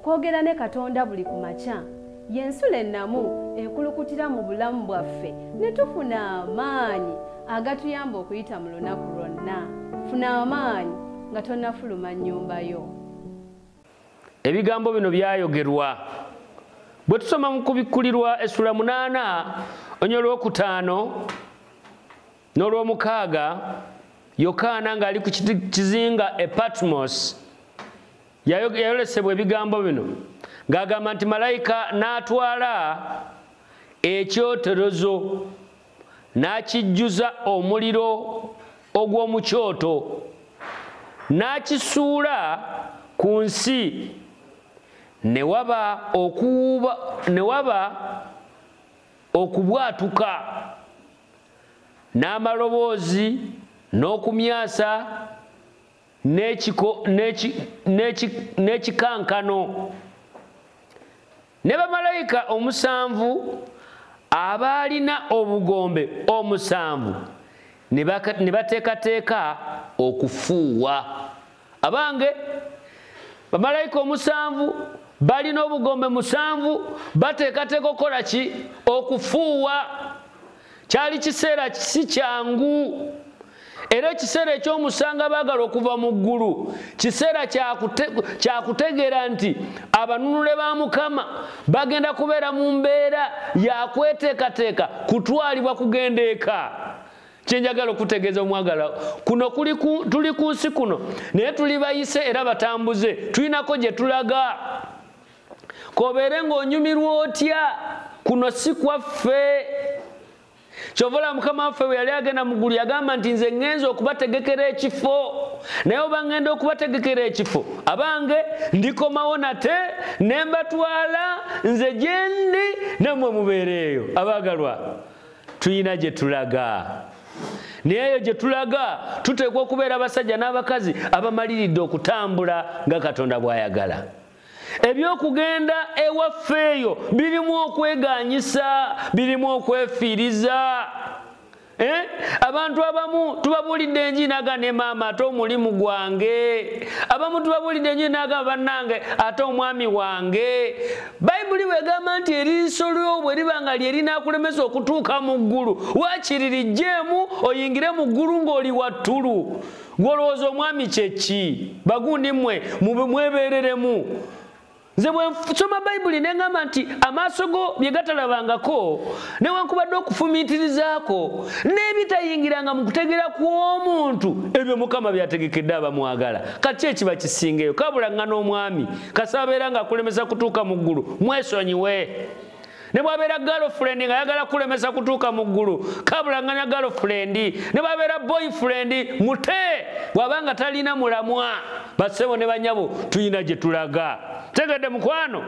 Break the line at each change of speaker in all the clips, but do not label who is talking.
kwogera ne Katonda buli kumakya yensula ennamu ekulukutira mu bulamu bwaffe ne tufuna amaanyi agatuyamba okuyita mu lunaku lwonna. Funa amaanyi nga tonnafuluma nnyumba yo.
Ebigambo bino byayogerwa bwe tusoma mu kubikkulirwa essula 8 onyo olw'okutaano n'olw'omukaaga. Yokaana ng'ali ku kizinga e Patmos yayolesebwa ebigambo bino ng'agamba nti malayika n'atwala ekyoterezo n'akijjuza omuliro ogw'omu kyoto n'akisuula ku nsi ne waba okubwatuka n'amaloboozi n'okumyasa n'ekikankano. Ne bamalayika 7 abaalina obugombe 7 ne bateekateeka okufuuwa. Abange bamalayika 7 balina obugombe 7 bateekateeka okukola ki? Okufuuwa. Kyali kiseera si kyangu. Era ekiseera ekyomusanga baagala okuva mu ggulu kiseera kyakutegeera nti abanunule ba Mukama bagenda kubeera mu mbeera yakweteekateeka kutwalibwa kugenda eka. Kyenjagala okutegeeza omwagala kuno tuli ku nsi kuno naye tuli bayise era batambuze, tulinako gye tulaga. Kobeere ng'onyumirwa otya, kuno si kwaffe. Kyovola Mukama waffe bwe yali agenda mu ggulu yagamba nti nze ŋŋenza okubategekera ekifo, naye oba ŋŋenda okubategekera ekifo abange ndikomawo nate ne mbatwala nze gye ndi nammwe mubeereeyo. Abaagalwa, tuyina gye tulaga. Naye eyo gye tulaga tuteekwa okubeera abasajja n'abakazi abamaliridde okutambula nga Katonda bw'ayagala. Ebyokugenda ewaffe eyo birimu okweganyisa, birimu okwefiiriza. Abantu abamu tubabuulidde enjiri n'agamba ne maama ate omulimu gwange. Abamu tubabuulidde enjiri n'agamba bannange ate omwami wange. Bayibuli bw'egamba nti eriiso lyo bwe liba nga lye linaakulemesa okutuuka mu ggulu, waakiri lijjeemu oyingire mu ggulu ng'oli wattulu. Gw'olowooza omwami kye ki? Bagundi mmwe mwebeereremu. Nze bwe nsoma Bayibuli ne ngamba nti amaaso go bye gatalabangako newankubadde okufumiitirizaako n'ebitayingiranga mu kutegeera kw'omuntu ebyo Mukama byategekedde abamwagala. Kati ekiba kisingeyo kabulangana omwami kasabeera ng'akulemesa kutuuka mu ggulu mwesonyiwe. Ne bwabeera girlfriend nga yagala kulemesa kutuuka mu ggulu kabulanganya girlfriend. Ne bwabeera boyfriend mute bw'abanga talina mulamwa. Bassebo ne banyabo tuyina gye tulaga. Tegedde mukwano.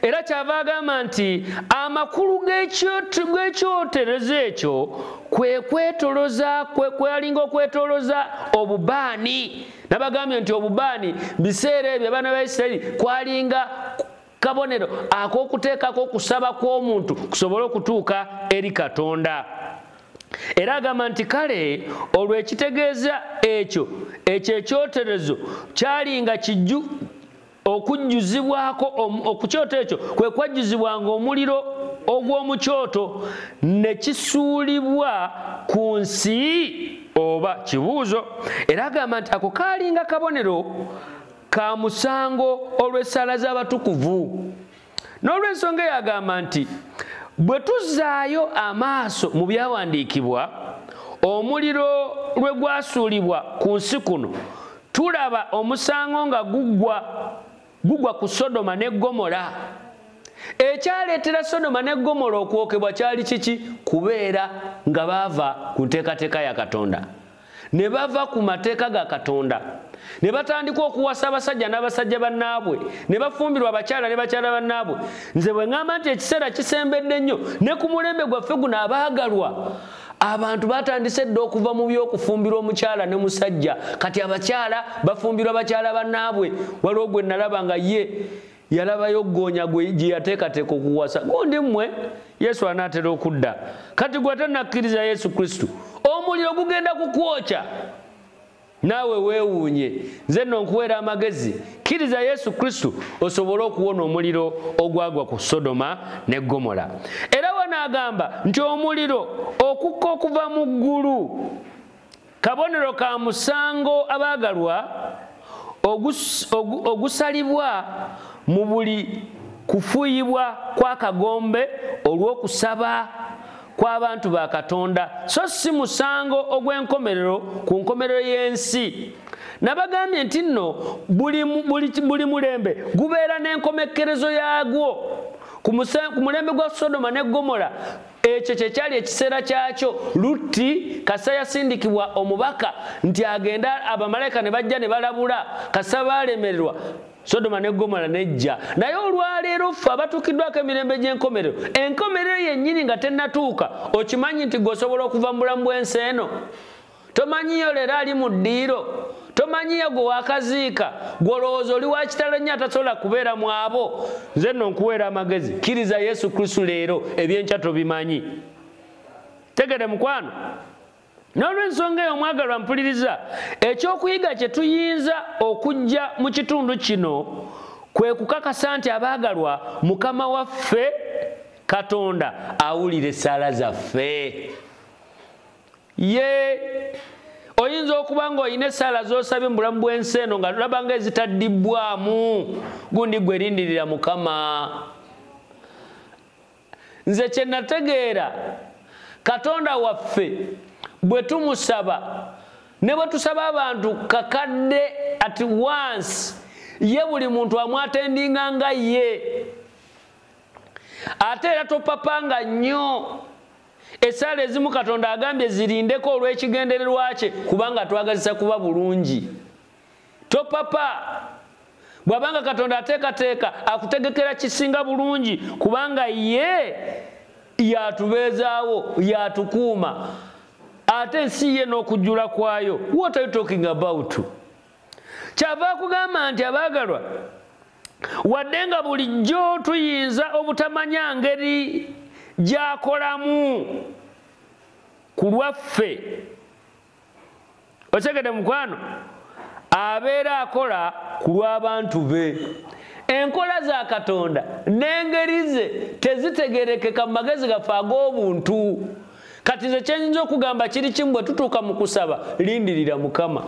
Era kyava agamba nti amakulu g'ekyoterezo ekyo kweyalinga okwetoloza obubaani. Nabagambye nti obubaani biseera ebyo abaana ba Isirayiri kwalinga kabonero ak'okuteekako okusaba kw'omuntu kusobole okutuuka eri Katonda. Era agamba nti kale olwo ekitegeeza ekyo ekyoterezo kyalinga kijju okujjuzibwako okukyoto ekyo kwe kwajjuzibwanga omuliro ogw'omu kyoto ne kisuulibwa ku nsi oba kibuuzo. Era agamba nti ako kaalinga kabonero ka musango olw'essaala z'abatukuvu. N'olw'ensonga eyo agamba nti bwe tuzzaayo amaaso mu byawandiikibwa omuliro lwe gwasuulibwa ku nsi kuno tulaba omusango nga gugwa ku Sodoma ne Gomora. Ekyaleetera Sodoma ne Gomora okwokebwa kyali kiki? Kubeera nga baava ku nteekateeka ya Katonda, ne bava ku mateeka ga Katonda, ne batandika okuwasa abasajja n'abasajja bannaabwe, ne bafumbirwa abakyala ne bakyala bannaabwe. Nze bwe ŋŋamba nti ekiseera kisembedde nnyo ne ku mulembe gwaffe guno abaagalwa, abantu batandise dda okuva mu by'okufumbirwa omukyala ne musajja. Kati abakyala bafumbirwa abakyala bannaabwe. Waliwo gwe nalaba nga ye yalabayo ggoonya gye yateekateeka okuwasa. Gundi mmwe Yesu anaatera okudda. Kati gwe tannakkiriza Yesu Kristo omuliro gugenda kukwokya. naawe weewuunye. Nze nno nkuweera amagezi, kkiriza Yesu Kristo osobole okuwona omuliro ogwagwa ku Sodoma ne Gomora. Era wano agamba nti omuliro okukka okuva mu ggulu kabonero ka musango abaagalwa ogusalibwa mu buli kufuuyibwa kw'akagombe olw'okusaba kw'abantu ba Katonda, so si musango ogw'enkomerero ku nkomerero y'ensi. Nabagambye nti nno buli mulembe gubeera n'enkomekerezo yaagwo. Ku mulembe gwa Sodoma ne Gomora ekyo kyekyali ekiseera kyakyo. Lutti kasa yasindikibwa omubaka nti agenda, abamalayika ne bajja ne balabula, kasa baalemererwa, Sodoma ne Gomora nejja. Naye olwaleero ffe abatuukiddwako emirembe gy'enkomerero, enkomerero yennyini nga tennatuuka, okimanyi nti gweosobola okuva mu bulamu bw'ensi eno? Tomanyiyo leero ali mu ddiiro, tomanyiyo gwe wakaziika, gw'olowooza oli wa kitalo nnyo atasobola kubeera mu abo. Nze nno nkuweera amagezi, kkiriza Yesu Kristo leero, ebyenkya tobimanyi. Tegere mukwano. N'olw'ensonga eyo omwagalwa mpuliriza, ekyokuyiga kye tuyinza okujja mu kitundu kino kwe kukakasa nti abaagalwa, Mukama waffe Katonda awulira essaala zaffe. Ye oyinza okuba ng'olina essaala z'osabye mu bulamu bw'ensi eno nga olaba nga ezitaddibbwamu, gundi gwe lindirira Mukama. Nze kye nategeera, Katonda waffe bwe tumusaba ne bwe tusaba abantu kakadde at once, ye buli muntu amwatendinga nga ye. Ate era topapanga nnyo. Essaala ezimu Katonda agambye zirindeko olw'ekigendererwa kye, kubanga twagazisa kuba bulungi. Topapa. Bw'abanga Katonda ateekateeka akutegekera kisinga bulungi, kubanga ye yatubeezaawo, yatukuuma. Ate ensi ye n'okujjula kwayo. What are you talking about? Kyava akugamba nti abaagalwa, wadde nga bulijjo tuyinza obutamanya ngeri gy'akolamu ku lwaffe, otegedde mukwano, abeera akola ku lw'abantu be. Enkola za Katonda n'engeri ze tezitegerekeka mu magezi gaffe ag'obuntu. Kati nze kyenyinza okugamba kiri kimu, bwe tutuuka mu kusaba, lindirira Mukama.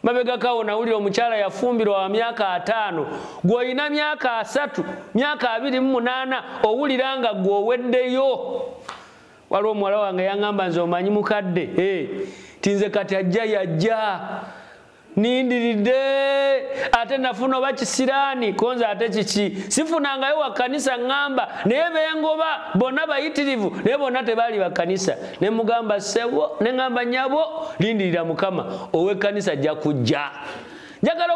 Mabegakawo nawulira omukyala yafumbirwa wa myaka 5, gw'olina myaka 3, myaka 28, owulira nga gw'oweddeyo. Waliwo omuwala wange yaŋŋamba nze omanyi mukadde, tinze kati ajja yajja, nindiridde, ate nafuna oba kisiraani, konza ate kiki, sifunangayo wa kkanisa ŋŋamba, naye bengoba bonna bayitirivu, naye bonna tebaali ba kkanisa. Ne mugamba ssebo, ne ŋŋamba nnyabo, lindirira Mukama, ow'ekkanisa ajja kujja. Njagala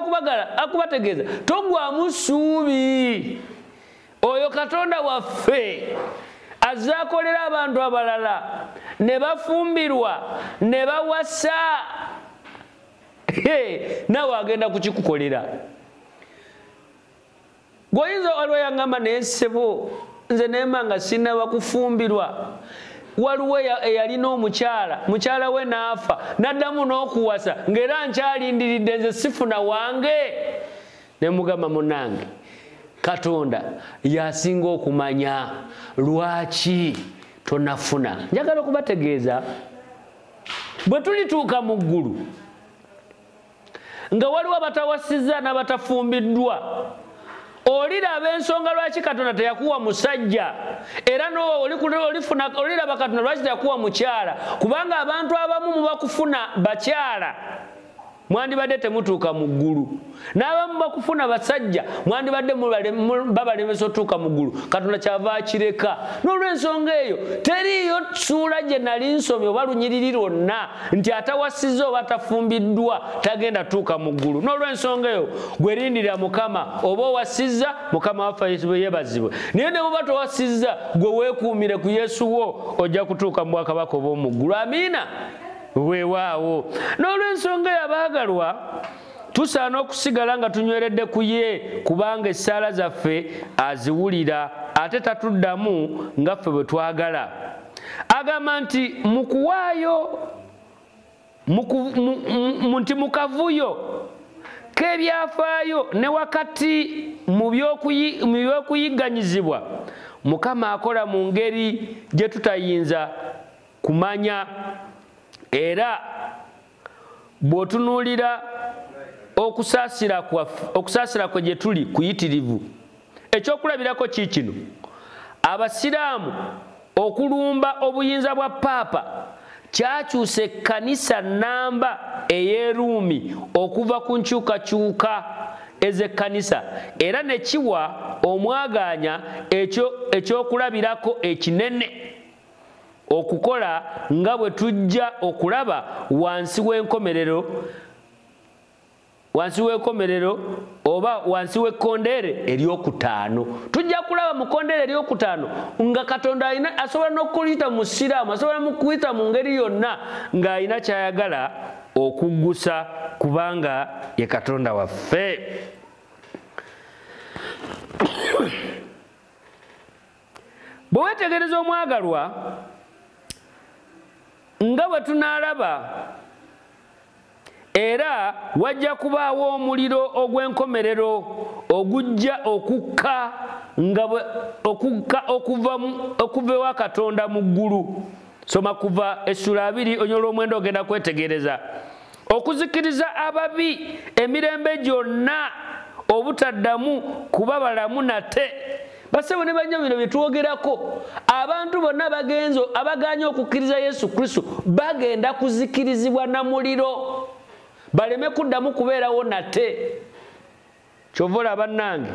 okubategeeza, togwamu ssuubi. Oyo Katonda waffe azze akolera abantu abalala, ne bafumbirwa, ne bawasa. Nawe agenda kukikukolera. Gwoyinza waliwo yaŋŋamba naye ssebo, nze neemanga sinnaba kufumbirwa. Waliwo eyalina omukyala, mukyala we n'afa, n'addamu n'okuwasa, ng'era nkyalindiridde nze sifuna wange. Ne mugamba munnange, Katonda yasinga okumanya lwaki tonafuna. Njagala okubategeeza, bwe tulituuka mu ggulu nga waliwo abatawasizza n'abatafumbiddwa, oliraba ensonga lwaki Katonda teyakuwa musajja, era oliraba Katonda lwaki teyakuwa mukyala, kubanga abantu abamu mubakufuna bakyala, mwandibadde temutuuka mu ggulu, n'abamu bakufuna basajja, mwandibadde babalemesa otuuka mu ggulu. Katonda kyava akireka. N'olw'ensonga eyo teriiyo ssuula gye nali nsomye oba lunyiriri lwonna nti atawasizza oba atafumbiddwa tagenda tuuka mu ggulu. N'olw'ensonga eyo gwelindirira Mukama, oba owasizza, Mukama waffe yeebazibwe. Naye ne bw'oba towasizza, gwe weekuumire ku Yesu wo, ojja kutuuka mu bwakabaka obw'omu ggulu. Amiina. Weewaawo. N'olw'ensonga eyo abaagalwa, tusaana okusigala nga tunyweredde ku ye, kubanga essaala zaffe aziwulira, ate tatuddamu nga ffe bwe twagala. Agamba nti mu nti mu kavuyo k'ebyafaayo ne wakati mu by'okuyigganyizibwa Mukama akola mu ngeri gye tutayinza kumanya, era bw'otunuulira okusaasira kwe gye tuli kuyitirivu. Ekyokulabirako kiikino: Abasiraamu okulumba obuyinza bwa Paapa kyakyusa ekkanisa nnamba ey'Eruumi okuva ku nkyukakyuka ez'ekkanisa, era ne kiwa omwagaanya ekyokulabirako ekinene okukola nga bwe tujja okulaba wansi w'enkomerero oba wansi w'ekkondeere eryokutaano. Tujja kulaba mu kkondeere eryokutaano nga Katonda asobola n'okuyita mu Siraamu, asobola n'okuyita mu ngeri yonna ng'alina ky'ayagala okuggusa, kubanga ye Katonda waffe. Bwe weetegereza omwagalwa, nga bwe tunaalaba, era wajja kubaawo omuliro ogw'enkomerero ogujja okukka okuva ewa Katonda mu ggulu. Soma Kuva essula 2 onyola omwenda ogenda kwetegereza. Okuzikiriza ababi emirembe gyonna obutaddamu kuba balamu nate. Basebo ne banywa bino bye twogerako, abantu bonna abaganye okukkiriza Yesu Kristo bagenda kuzikirizibwa na muliro, baleme kuddamu kubeerawo nate. Kyova olaba bannange,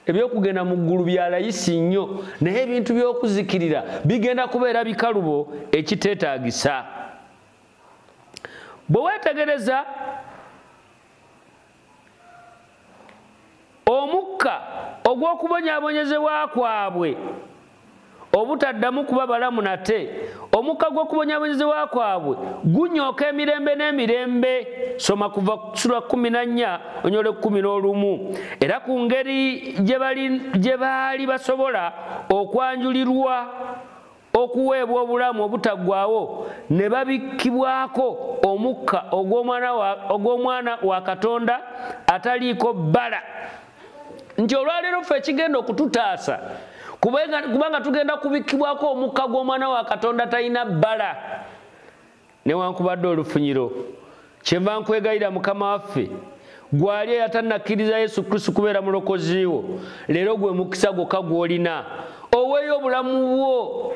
ebyokugenda mu ggulu byalayisi nnyo, naye ebintu by'okuzikirira bigenda kubeera bikalubo ekiteetaagisa. Bwe weetegereza omukka ogw'okubonyaabonyezebwa kwabwe obutaddamu kuba balamu nate, omukka gw'okubonyaabonyezebwa kwabwe gunyooka emirembe n'emirembe. Soma Kuva ssula 14 onyole 11. Era ku ngeri gye baali basobola okwanjulirwa okuweebwa obulamu obutaggwaawo, ne babikkibwako omukka ogw'Omwana wa Katonda ataliiko bbala. Nti olwaleero ffe ekigenda okututaasa kubanga tugenda kubikkibwako omukka gw'Omwana wa Katonda talina bbala. Newankubadde olufunyiro, kyenva nkwegayira Mukama waffe, gwali eyatannakkiriza Yesu Kristo kubeera mulokozi wo, leero gwe mukisa gwokka gw'olina. Oweeyo obulamu bwo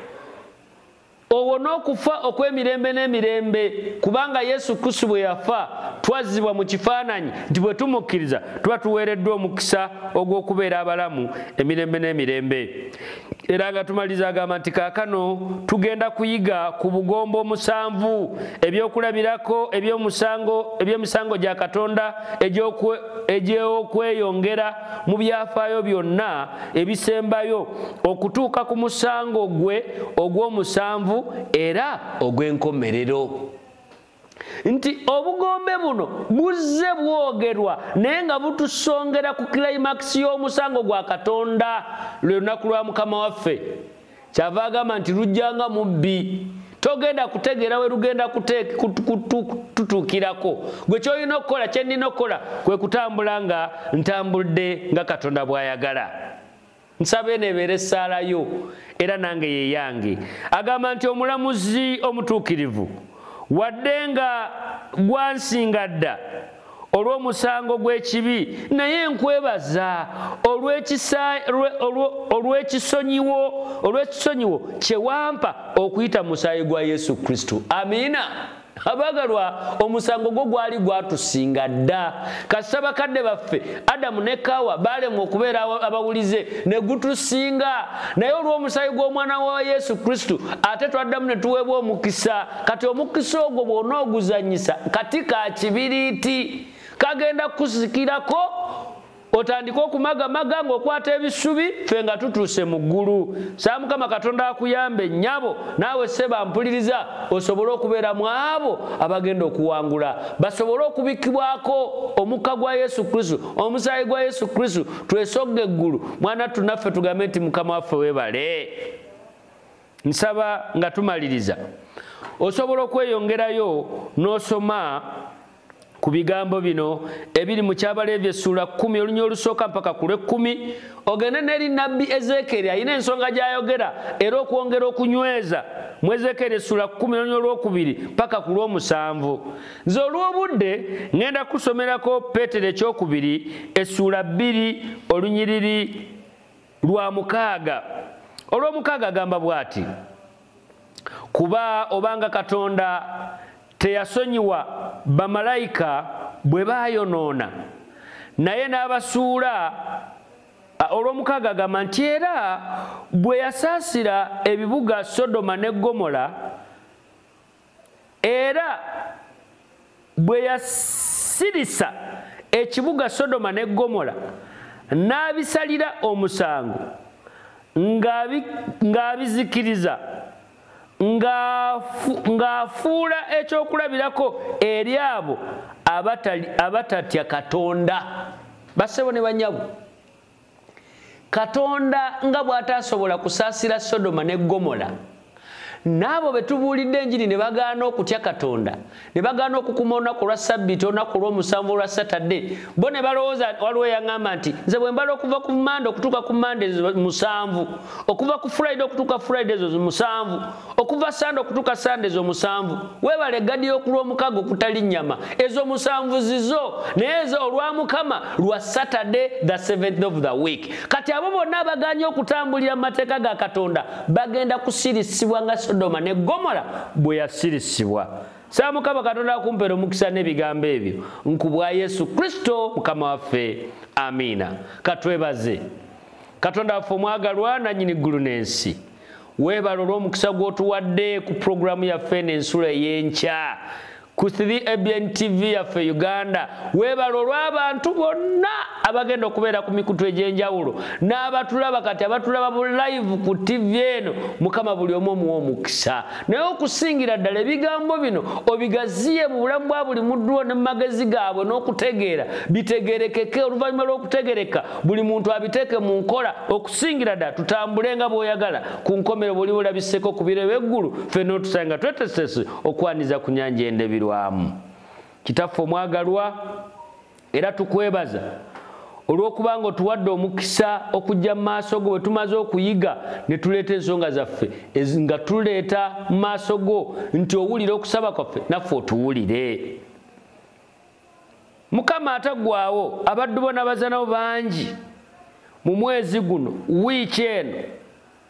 owona okufa okw'emirembe n'emirembe, kubanga Yesu Kristo bwe yafa twazzibwa mu kifaananyi nti bwe tumukkiriza tuba tuweereddwa omukisa ogw'okubeera abalamu emirembe n'emirembe. Era nga tumaliriza agamba nti kaakano tugenda kuyiga ku bugombo 7 ebyokulabirako eby'emisango gya Katonda egy'okweyongera mu byafaayo byonna ebisembayo okutuuka ku musango gwe ogw'omusanvu era ogw'enkomerero. Nti obugombe buno buzze bwogerwa naye nga butusongera ku climax y'omusango gwa Katonda lwe lunaku lwa Mukama waffe. Kyava agamba nti lujjanga mubbi, togenda kutegeera we lugenda kututuukirako. Gwe kyolina okukola, kye nnina okukola kwe kutambula nga ntambudde nga Katonda bw'ayagala. Nsaba eno ebeere essaala yo era nange ye yange. Agamba nti omulamuzi omutuukirivu wadde nga gwansinga dda olw'omusango gw'ekibi, naye nkwebaza olw'ekisonyiwo kye wampa okuyita mu musaayi gwa Yesu Kristo. Amiina. Abagalwa, omusango gwo gwali gwatusinga dda. Kasita bakadde baffe Adamu ne Kaawa baalemwa okubeera abawulize ne gutusinga, naye olw'omusaayi gw'Omwana wa Yesu Kristo ate twaddamu ne tuweebwa omukisa. Kati omukisa ogwo bw'onooguzannyisa kati ka kibiriiti, kagenda kusikirako otandika okumagamaga ng'okwata ebisubi ffe nga tutuuse mu ggulu. Saa Mukama Katonda akuyambe nnyabo, naawe sseba mpuliriza osobole okubeera mu abo abagenda okuwangula, basobole okubikkibwako omukka gwa Yesu Kristo, omusaayi gwa Yesu Kristo, twesogge eggulu. Mwana tunaffe tugambe nti Mukama waffe weebale. Nsaba nga tumaliriza osobola okweyongerayo n'osoma ku bigambo bino ebiri mu Kyabaleevi essula 10 olunya olusooka mpaka ku lw'ekkumi. Ogende n'eri nnabbi Ezeekeri alina ensonga gy'ayogera era okwongera okunyweza mu Ezeekeri essula 10 olunya olwokubiri mpaka ku lw'omusanvu. Nze olw'obudde ngenda kusomerako Peetero ekyokubiri essula 2 olunyiriri lwa 6. Olw'omukaaga agamba bw'ati: kuba obanga Katonda teyasonyiwa bamalayika bwe bayonoona naye n'abasuula. Olw'omukaaga agamba nti era bwe yasaasira ebibuga Sodoma ne Gomora era bwe yasirisa ekibuga Sodoma ne Gomora n'abisalira omusango ng'abizikiriza ng'afuula ekyokulabirako eri abo abatatya Katonda. Bassebo ne banyabo, Katonda nga bw'ataasobola kusaasira Sodoma ne Gomora, n'abo be tubuulidde enjiri ne bagaana okutya Katonda, ne bagaana okukuma olunaku lwa Ssabbiiti, olunaku lw'omusanvu olwa Satadde, bo ne balowooza waliwo eyaŋŋamba nti nze bwe mbala okuva ku Mande okutuuka ku Mande musanvu, okuva ku Friday okutuuka Friday ezo musanvu, okuva Sande okutuuka Sande ezo musanvu. Weebale eggadi y'okulw'omukaaga okutali nnyama, ezo musanvu zizo, naye ezo olwa Mukama lwa Saturday the 7th of the week. Kati abo bonna abagaanye okutambulira mu mateeka ga Katonda bagenda kusirisibwa nga Sodoma ne Gomora bwe yasirisibwa. Saa Mukama Katonda akumpeera omukisa n'ebigambo ebyo nkubwa Yesu Kristo Mukama waffe. Amiina. Katwebaze. Katonda waffe omwagalwa nannyini ggulu n'ensi, weebala olw'omukisa gw'otuwadde ku pulogulaamu yaffe n'ensula ey'enkya ku 3ABN TV yaffe Uganda. Weebala olw'abantu bonna abagenda okubeera ku mikutu egy'enjawulo n'abatulaba kati abatulaba mu live ku TV eno. Mukama buli omu omuwa omukisa, naye okusingira ddala ebigambo bino obigaziye mu bulamu bwa buli muddu ne mu magezi gaabwe n'okutegeera bitegeerekeke. Oluvannyuma lw'okutegereka buli muntu abiteeke mu nkola. Okusingira ddala tutambule nga bw'oyagala ku nkomero bw'oli bulabiseko ku biro eby'eggulu, ffenna otusabe nga twetesese okwaniza ku nnyanja endebirwamu. Kitaffe omwagalwa, era tukwebaza olw'okubanga otuwadde omukisa okujja mu maaso go bwe tumaze okuyiga ne tuleeta ensonga zaffe nga tuleeta mu maaso go nti owulire okusaba kwaffe naffe otuwulire. Mukama ataggwaawo, abaddu bo n'abazanawo bangi mu mwezi guno, wiiki eno,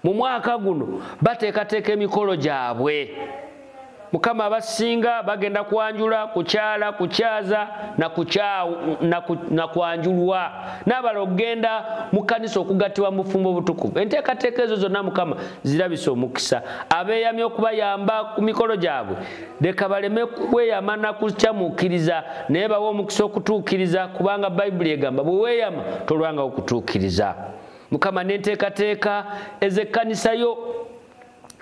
mu mwaka guno bateekateeka emikolo gyabwe. Mukama abasinga bagenda kwanjula, kukyala, kukyaza na kwanjulwa, n'abala okugenda mu kkanisa okugattibwa mu bufumbo obutukuvu. Enteekateeka ezo zonna Mukama zirabisa omukisa. Abeeyamye okubayamba ku mikolo gyabwe leka baleme kweyama na kukyamuukiriza, naye bawe omukisa okutuukiriza, kubanga Bayibuli egamba bwe weeyama tolwanga okutuukiriza. Mukama n'enteekateeka ez'ekkanisa yo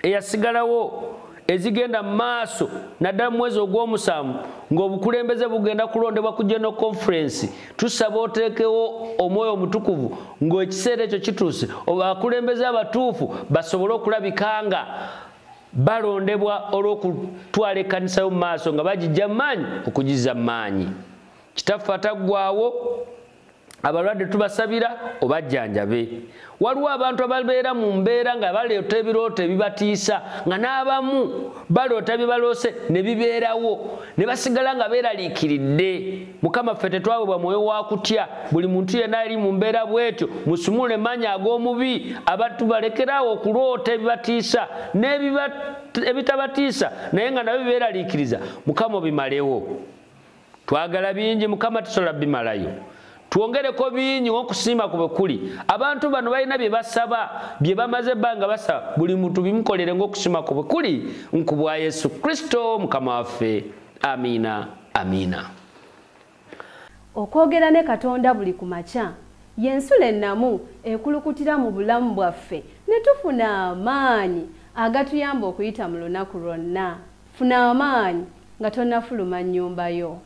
eyasigalawo ezigenda mu maaso naddala mu mwezi ogw'omusanvu ng'obukulembeze bugenda kulondebwa ku General Conference, tusaba oteekewo omwoyo omutukuvu ng'ekiseera ekyo kituuse, abakulembeze abatuufu basobole okulabika nga balondebwa olw'okutwala ekkanisa yo mu maaso nga bagijja mu maanyi okugizza mu maanyi. Kitaffe ataggwaawo, abalwadde tubasabira obajjanjabe. Waliwo abantu ababeera mu mbeera nga baleeta ebirooto ebibatiisa nga n'abamu baloota bibaloose ne bibeerawo ne basigala nga beeraliikiridde. Mukama ffe tetwawebwa mwoyo wa kutya. Buli muntu yenna ali mu mbeera bw'etyo musumule manya ag'omubi. Abantu balekerawo okuloota ebibatiisa n'ebitabatiisa naye nga nabyo beeraliikiriza. Mukama obimalewo. Twagala bingi, Mukama tusobola bimalayo. Twongereko bingi ng'okusiima ku bwe kuli. Abantu bano balina bye basaba, bye bamaze ebbanga basaba, buli muntu bimukolere ng'okusiima ku bwe kuli. Nkubwa Yesu Kristo Mukama waffe. Amiina, amiina.
Okwogera ne Katonda buli ku makya y'ensula ennamu ekulukutira mu bulamu bwaffe ne tufuna amaanyi agatuyamba okuyita mu lunaku lwonna. Funa amaanyi nga tonnafuluma nnyumba yo.